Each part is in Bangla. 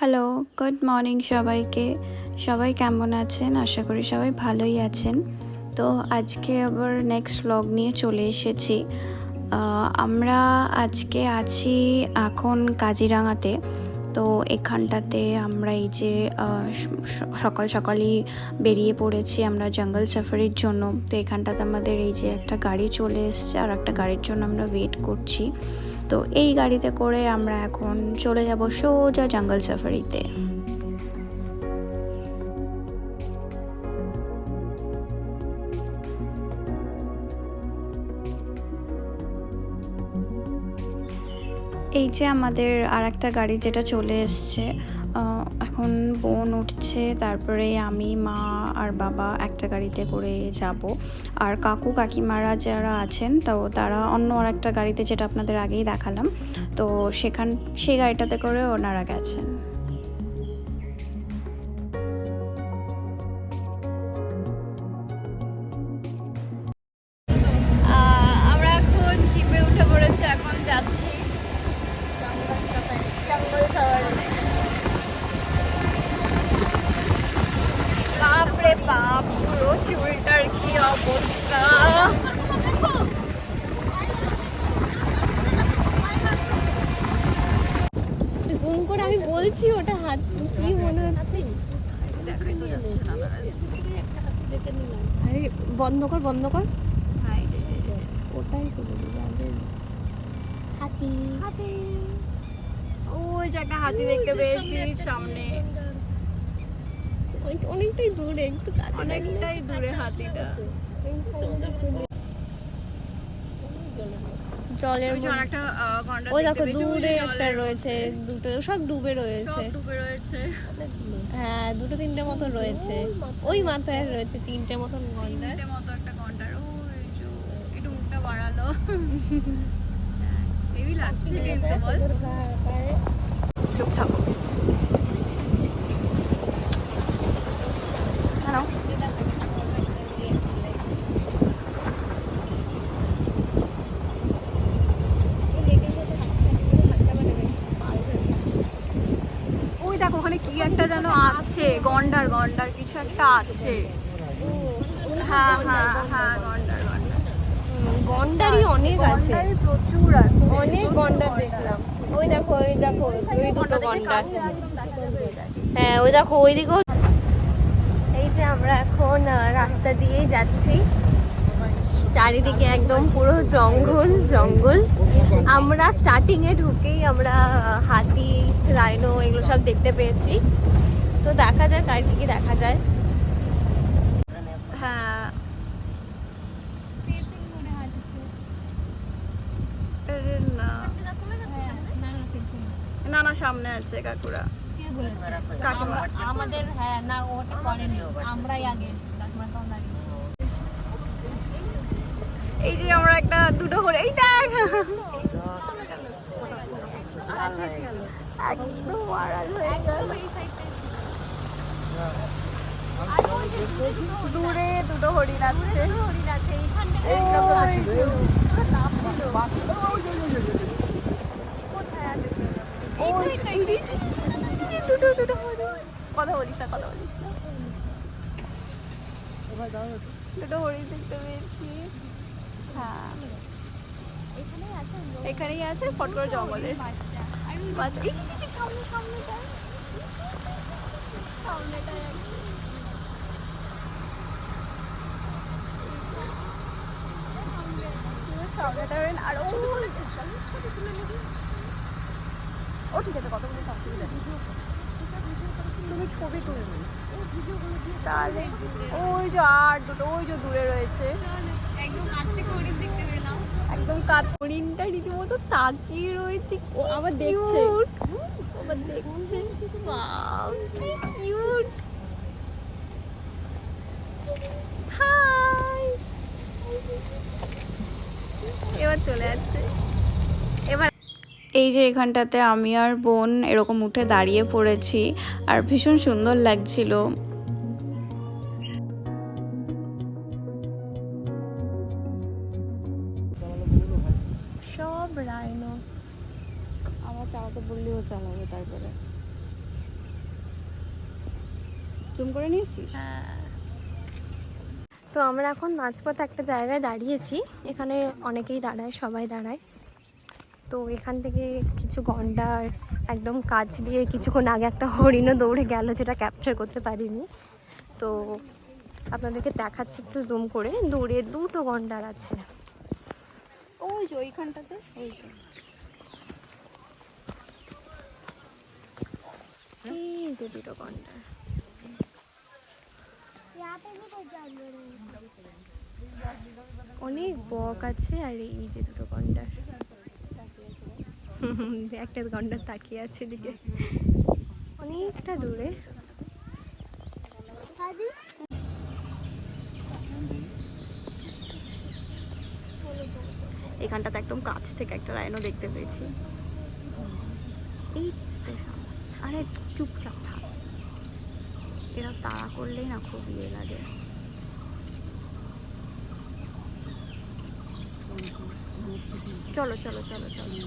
হ্যালো, গুড মর্নিং সবাইকে। সবাই কেমন আছেন? আশা করি সবাই ভালোই আছেন। তো আজকে আবার নেক্সট ব্লগ নিয়ে চলে এসেছি। আমরা আজকে আছি এখন কাজিরাঙাতে। তো এখানটাতে আমরা এই যে সকাল সকালই বেরিয়ে পড়েছি আমরা জঙ্গল সাফারির জন্য। তো এখানটাতে আমাদের এই যে একটা গাড়ি চলে এসছে আর একটা গাড়ির জন্য আমরা ওয়েট করছি। তো এই গাড়িতে করে আমরা এখন চলে যাব সোজা জঙ্গল সাফারিতে। এই যে আমাদের আর একটা গাড়ি যেটা চলে এসছে, এখন বোন উঠছে, তারপরে আমি, মা আর বাবা একটা গাড়িতে করে যাব। আর কাকু কাকিমারা যারা আছেন তো তারা অন্য আর একটা গাড়িতে, যেটা আপনাদের আগেই দেখালাম, তো সেই গাড়িটাতে করে ওনারা গেছেন। আমরা এখন জিপে উঠে পড়েছি, এখন যাচ্ছি জঙ্গল সাফারি। বাপরে বাপ, পুরো চুলটার কি অবস্থা! জুম করে আমি বলছি ওটা হাত কি মনে হচ্ছে। আরে বন্ধ কর ওটাই তো হাতি ওই যে একটা হাতি দেখতে পেয়েছি সামনে, অনেকটাই দূরে, একটু অনেকটাই দূরে হাতিটা। জলের ওই দেখো দূরে একটা রয়েছে, দুটো সব ডুবে রয়েছে। হ্যাঁ, দুটো তিনটে মতো রয়েছে, ওই মাথায় রয়েছে তিনটে মতন গন্ডার। একটা গন্ডার, ওই যে একটু মুখটা বাড়ালো, হেভি লাগছে কিন্তু বল। চুপ থাকো। ওই দেখো ওখানে কি একটা যেন আছে, গন্ডার কিছু একটা আছে। হ্যাঁ গন্ডারই অনেক আছে, প্রচুর আছে, অনেক গন্ডার দেখলাম। ওই দেখো ওই দুটো গন্ডার। হ্যাঁ ওই দেখো ওইদিকেও। এই যে আমরা এখন রাস্তা দিয়েই যাচ্ছি, চারিদিকে একদম পুরো জঙ্গল। আমরা স্টার্টিং এ ঢুকেই আমরা হাতি, রাইনো এগুলো সব দেখতে পেয়েছি। তো দেখা যাক আর কি দেখা যায়। হ্যাঁ না সামনে আছে কাকুরা, কাকিমা আমাদের। হ্যাঁ না, ওটা করেনি, আমরাই আগে কাকিমা তো দাঁড়িয়ে। এই যে আমরা একটা দুটো হরে, এই দেখ একদম আড়াল হয়ে গেল। দূরে দুটো হরিণ আছে, কথা বলিস না, দুটো হরিণ দেখতে পেয়েছি। হ্যাঁ এখানেই আছে, ফট করে জঙ্গলের বাচ্চা। এই যে সামনেটা হরিণ। আর ও ঠিক আছে, কতগুলো তুমি ছবি তুলবে তাহলে। ওই যে আর দুটো ওই যে দূরে রয়েছে, একদম কাছ থেকে হরিণ দেখতে পেলাম, একদম কাছ। হরিণটা রীতিমতো তাকিয়ে রয়েছে, আবার দেখছে। ওয়াও কি কিউট। হাই, এবার চলে যাচ্ছে। এবার এই যে এখানটাতে আমি আর বোন এরকম উঠে দাঁড়িয়ে পড়েছি, আর ভীষণ সুন্দর লাগছিল। সব রাইনো, আমার চালাতে বললেও চালাবে। তারপরে জুম করে নিয়েছিস? তো আমরা এখন মাঝপথে একটা জায়গায় দাঁড়িয়েছি। এখানে অনেকেই দাঁড়ায়, সবাই দাঁড়ায়। তো এখান থেকে কিছু গন্ডার একদম কাছ দিয়ে কিছুক্ষণ আগে একটা হরিণও দৌড়ে গেল, যেটা ক্যাপচার করতে পারিনি। তো আপনাদেরকে দেখাচ্ছি একটু জুম করে। দূরে দুটো গন্ডার আছে। ওই যে ওইখানটাতে, ওই যে এই যে দুটো গন্ডার। অনেক বক আছে আর এই যে দুটো গন্ডার। একটা গন্ডার তাকিয়ে আছে এদিকে, অনেকটা দূরে। এখানটাতে একদম কাছ থেকে একটা রাইনো দেখতে পেয়েছি। এই তো সামনে। আরে চুপচাপ থাক, এরা তাড়া করলেই না খুব ইয়ে লাগে। চলো চলো চলো চলো,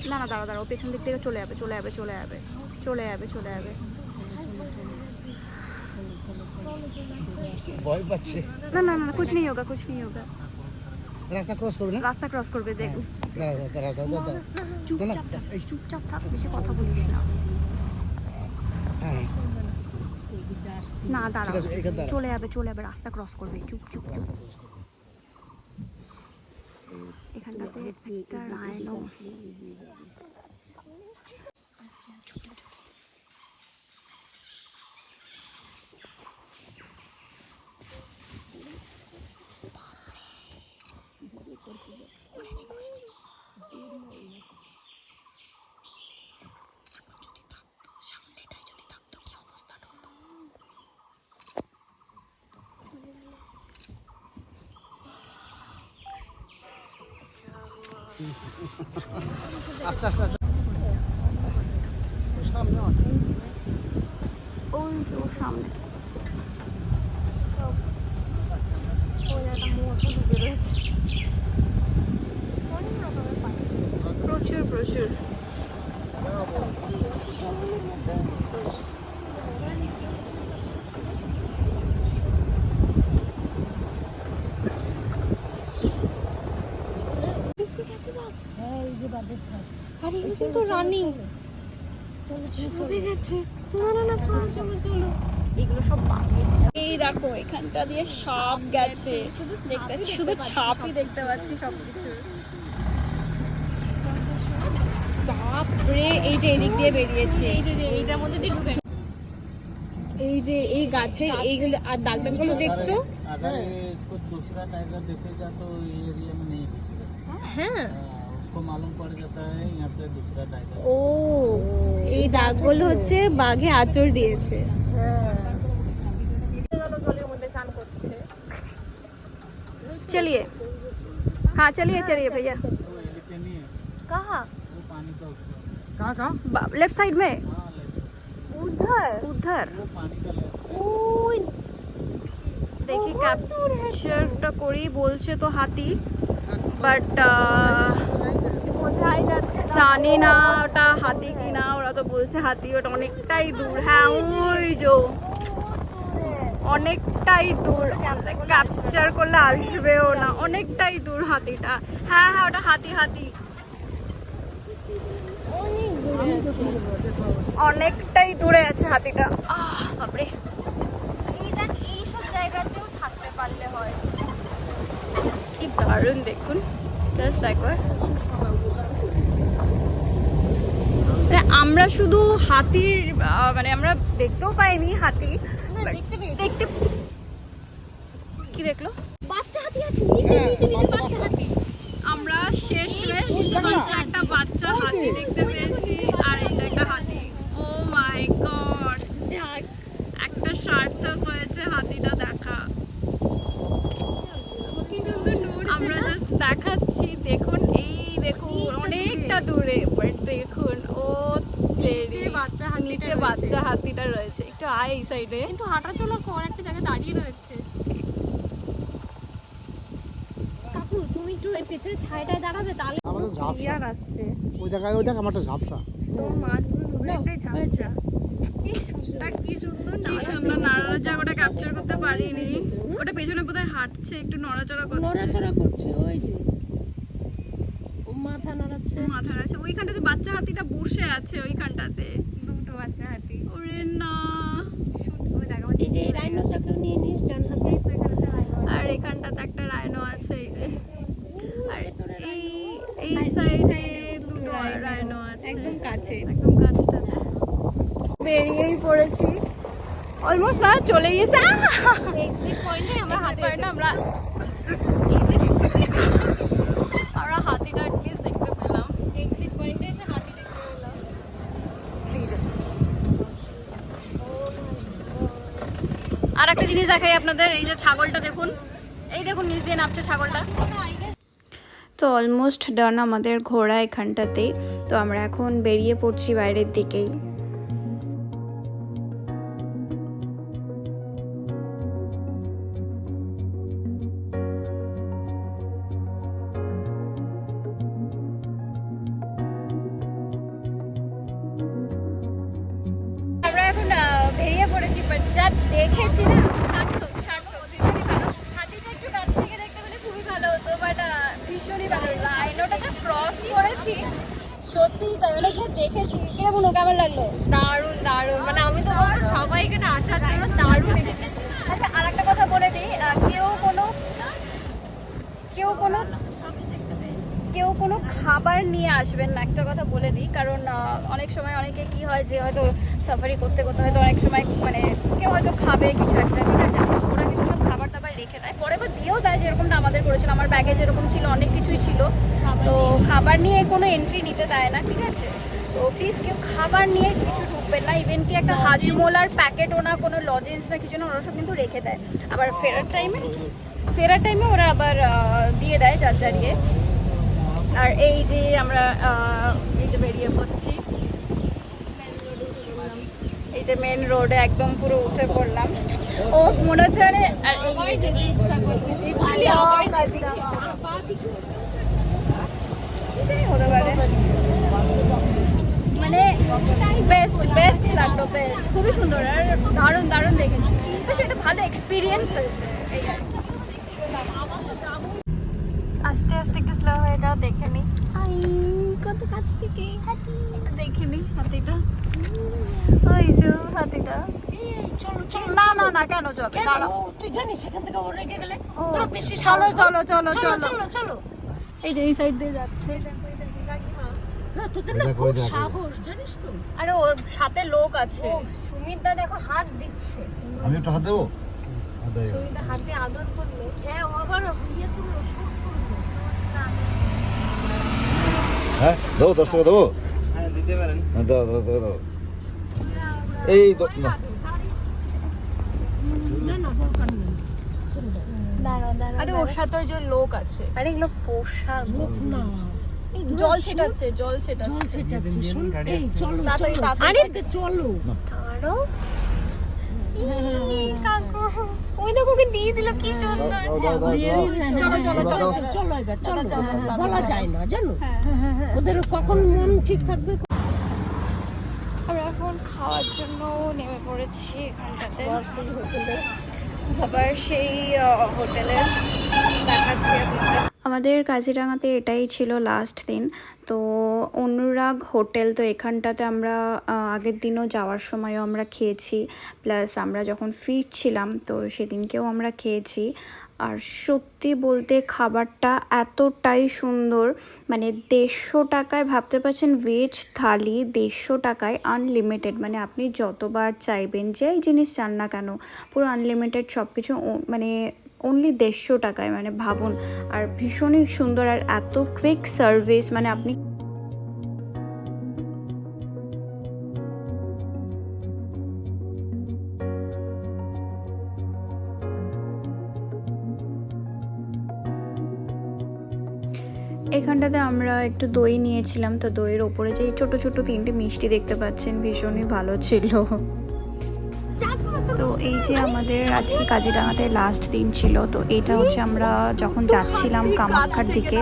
না না দাঁড়া দাঁড়া, ও পেছন দিক থেকে চলে যাবে চলে যাবে চলে যাবে চলে যাবে চলে যাবে। ভয় পাচ্ছে। না না না, कुछ नहीं होगा कुछ नहीं होगा। রাস্তা ক্রস করবে না? রাস্তা ক্রস করবে, দেখ। দাঁড়াও দাঁড়াও দাঁড়াও দাঁড়াও। চুপচাপ থাক, চুপচাপ থাক, বেশি কথা বলিস না। হ্যাঁ না দাঁড়া, ঠিক আছে, এখানে দাঁড়াও। চলে যাবে রাস্তা ক্রস করবে, চুপ চুপ চুপ। এখানটাতে একটা রাইনো। আস্তে আস্তে আস্তে সামনে আছে। ওই যে ওর সামনে। প্রচুর প্রচুর। আরে এটা কিন্তু রানিং চলে গেছে। না না না, চলো চলো চলো। এগুলো সব এই দেখো এখানটা দিয়ে সাপ গেছে, দেখতে শুধু সাপই দেখতে পাচ্ছি সবকিছু। বাপরে, এই যে এদিক দিয়ে বেরিয়েছে, এই যে এইটার মধ্যে দিয়ে ঢুকে। এই যে এই গাছে এইগুলো আর দাগ দাগগুলো দেখছো? अगर इसको दूसरा टाइगर देखेगा तो ये एरिया में नहीं दिखेगा। হ্যাঁ, उसको मालूम पड़ जाता है यहाँ पे दूसरा टाइगर। ও এই দাগগুলো হচ্ছে বাঘে আঁচড় দিয়েছে। জলের মধ্যে স্নান করছে। चलिए हाँ चलिए चलिए भैया। वो एलिफेंट नहीं है, कहाँ? वो पानी का उसका। कहाँ? लेफ्ट साइड में, हाँ उधर उधर वो पानी का लेफ्ट। ওই দেখি ক্যাপচারটা করি। বলছে তো হাতি, বাট বোঝাই যাচ্ছে না। জানি না ওটা হাতি কিনা। ওরা তো বলছে হাতি, ওটা অনেকটাই দূর। হ্যাঁ ওই যে অনেকটাই দূর, ক্যাপচার করলে আসবেও না, অনেকটাই দূর হাতিটা। হ্যাঁ হ্যাঁ ওটা হাতি হাতি, অনেক দূরে আছে। অনেকটাই দূরে আছে হাতিটা। বাপরে, এই দেখ, এইসব জায়গাতেও থাকতে পারলে হয়। কি দারুণ দেখুন, জাস্ট একবার। আমরা শুধু হাতির মানে আমরা দেখতেও পাইনি হাতি, না, দেখতে পেয়েছি। দেখতে কি দেখলো? বাচ্চা হাতি আছে, নিচে নিচে নিচে বাচ্চা হাতি। আমরা শেষমেশ একটা বাচ্চা হাতি দেখতে পেয়েছি, আর এটা একটা হাতি। ও মাই গড, যাক, একটা সার্থক হয়েছে হাতিটা দেখা। আমরা জাস্ট দেখাচ্ছি, দেখুন এই দেখুন অনেকটা দূরে, বাট দেখুন ও নিচে বাচ্চা হাতিটা নিচে রয়েছে। বাচ্চা হাতিটা রয়েছে। একটু আয় এই সাইডে। কিন্তু হাঁটা চলা কর, একটা জায়গায় দাঁড়িয়ে রয়েছে। কাকু তুমি একটু এই পেছনে ছায়াটায় দাঁড়াবে, তাহলে আমাদের ঝাপসা। ক্লিয়ার আসছে। ওই জায়গায় ওই দেখ আমারটা ঝাপসা। তোর মাছগুলো দুটো একটাই ঝাপসা। কি সুন্দর, কি সুন্দর কি সুন্দর নাড়া ওটা ক্যাপচার করতে পারিনি। ওটা পেছনে বোধহয় হাঁটছে, একটু নড়াচড়া করছে। নড়াচড়া করছে, ওই যে ও মাথা নাড়াচ্ছে। মাথা আছে ওইখানটাতে, বাচ্চা হাতিটা বসে আছে ওইখানটাতে। দুটো বাচ্চা হাতি। ওরে না, ওই দেখো এই যে রাইনোটাকেও নিয়ে নিস ডান হাতে। আর এখানটাতে একটা রাইনো আছে, এই যে। আর এই সাইডে দুটো রাইনো আছে, একদম কাছে। একদম কাছটাতে। বেরিয়েই পড়েছি, অলমোস্ট না চলে গেছে। এক্সিট পয়েন্টে আমরা হাতে আমরা হাতিটা অ্যাটলিস্ট দেখতে পেলাম। এক্সিট পয়েন্টে এসে হাতি দেখতে পেলাম। আর একটা জিনিস দেখাই আপনাদের, এই যে ছাগলটা দেখুন, এই দেখুন নিচ দিয়ে নামছে ছাগলটা। তো অলমোস্ট ডান আমাদের ঘোরা এখানটাতেই। তো আমরা এখন বেরিয়ে পড়ছি বাইরের দিকেই। আমরা এখন বেরিয়ে পড়েছি, বাট যা দেখেছি না, সার্থক ভীষণই ভালো। হাতিটা একটু কাছ থেকে দেখতে পেলে খুবই ভালো হতো, বাট ভীষণই ভালো। লাইনটা যা ক্রস করেছি, সত্যিই তাই, মানে যা দেখেছি। কিরকম কেমন লাগলো? দারুণ দারুণ, মানে আমি তো বলবো সবাইকে না আসার জন্য দারুণ এক্সপিরিয়েন্স। আচ্ছা, আর একটা কথা বলে দিই, কেউ কোনো খাবার নিয়ে আসবেন না, একটা কথা বলে দিই। কারণ অনেক সময় অনেকে কি হয় যে হয়তো সাফারি করতে করতে হয়তো অনেক সময় মানে কেউ হয়তো খাবে কিছু একটা, ঠিক আছে, তো ওরা কিন্তু সব খাবার টাবার রেখে দেয়, পরে বা দিয়েও দেয়, যেরকমটা আমাদের করেছিল। আমার ব্যাগে যেরকম ছিল অনেক কিছুই ছিল, তো খাবার নিয়ে কোনো এন্ট্রি নিতে দেয় না, ঠিক আছে। তো প্লিজ কেউ খাবার নিয়ে কিছু ঢুকবেন না, ইভেন কি একটা হাজমোলার প্যাকেটও না, কোনো লজেন্স না, কিছু না, ওরা সব কিন্তু রেখে দেয়। আবার ফেরার টাইমে ওরা আবার দিয়ে দেয় যার জারিয়ে। আর এই যে আমরা এই যে বেরিয়ে পড়ছি, এই যে মেন রোডে একদম পুরো উঠে পড়লাম। ও মনে হচ্ছে মানে, আর এই যে হতে পারে, মানে বেস্ট লাগলো, খুবই সুন্দর আর দারুণ দেখেছি। বেশ একটা ভালো এক্সপিরিয়েন্স হয়েছে এই আর কি। আস্তে আস্তে একটু স্লো হয়ে যাও, দেখে নি কত কাছ থেকে হাতি দেখিনি হাতিটা, ওই যে হাতিটা। চলো চলো, না কেন যাবে, দাঁড়াও। তুই জানিস সেখান থেকে ও রেখে গেলে ও, তোর বেশি চলো সাহস। চলো চলো এই যে এই সাইড দিয়ে যাচ্ছে। হ্যাঁ, তোদের না খুব সাহস, জানিস তো। আরে ওর সাথে লোক আছে। সুমিতদা দেখো হাত দিচ্ছে। আমি একটা হাত দেবো? সুমিতদা হাতে আদর করলো। হ্যাঁ, ও আবার ইয়ে করলো, শর্ট করলো। হ্যাঁ দেবো, 10 টাকা দেবো। হ্যাঁ দিতে পারেন। হ্যাঁ দাও। এই তো না, না দরকার নেই, ছেড়ে দাও। দাঁড়াও আরে ওর সাথে ওই যে লোক আছে, আরে এগুলো পোশাক। না, জল ছেটাচ্ছে। জল ছেটাচ্ছি, শোন। এই চলো তাড়াতাড়ি, চলো, তাড়াতাড়ি। আরে চলো। দাঁড়াও। কাকু ওই দেখো ওকে দিয়ে দিল, কি সুন্দর। চলো এবার চলো। বলা যায় না, জানো, ওদের কখন মন ঠিক থাকবে। আমরা এখন খাওয়ার জন্য নেমে পড়েছি এখানটাতে, আবার সেই হোটেলে দেখাচ্ছি আপনাদের। আমাদের কাজিরাঙাতে এটাই ছিল লাস্ট দিন। তো অনুরাগ হোটেল, তো এখানটাতে আমরা আগের দিনও যাওয়ার সময়ও আমরা খেয়েছি, প্লাস আমরা যখন ফিরছিলাম তো সেদিনকেও আমরা খেয়েছি। আর সত্যি বলতে খাবারটা এতটাই সুন্দর, মানে 150 টাকায়, ভাবতে পারছেন ভেজ থালি 150 টাকায় আনলিমিটেড, মানে আপনি যতবার চাইবেন যেই জিনিস চান না কেন পুরো আনলিমিটেড সব কিছু, মানে অনলি 150 টাকায়, মানে ভাবুন। আর ভীষণই সুন্দর আর এত কুইক সার্ভিস, মানে আপনি এখানটাতে আমরা একটু দই নিয়েছিলাম। তো দইয়ের ওপরে যে ছোট ছোট 3টে মিষ্টি দেখতে পাচ্ছেন, ভীষণই ভালো ছিল। তো এই যে আমাদের আজকে কাজিরাঙাতে লাস্ট দিন ছিল। তো এটা হচ্ছে আমরা যখন যাচ্ছিলাম কামাখ্যার দিকে,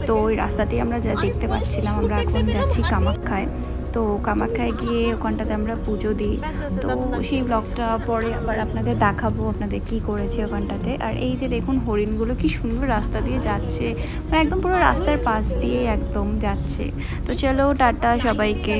তো ওই রাস্তাতেই আমরা যা দেখতে পাচ্ছিলাম, আমরা এখন যাচ্ছি কামাখ্যায়। তো কামাখ্যায় গিয়ে ওখানটাতে আমরা পুজো দিই। তো সেই ব্লগটা পরে আবার আপনাদের দেখাবো, আপনাদের কি করেছি ওখানটাতে। আর এই যে দেখুন হরিণগুলো কি সুন্দর রাস্তা দিয়ে যাচ্ছে, মানে একদম পুরো রাস্তার পাশ দিয়ে একদম যাচ্ছে। তো চলো টাটা সবাইকে।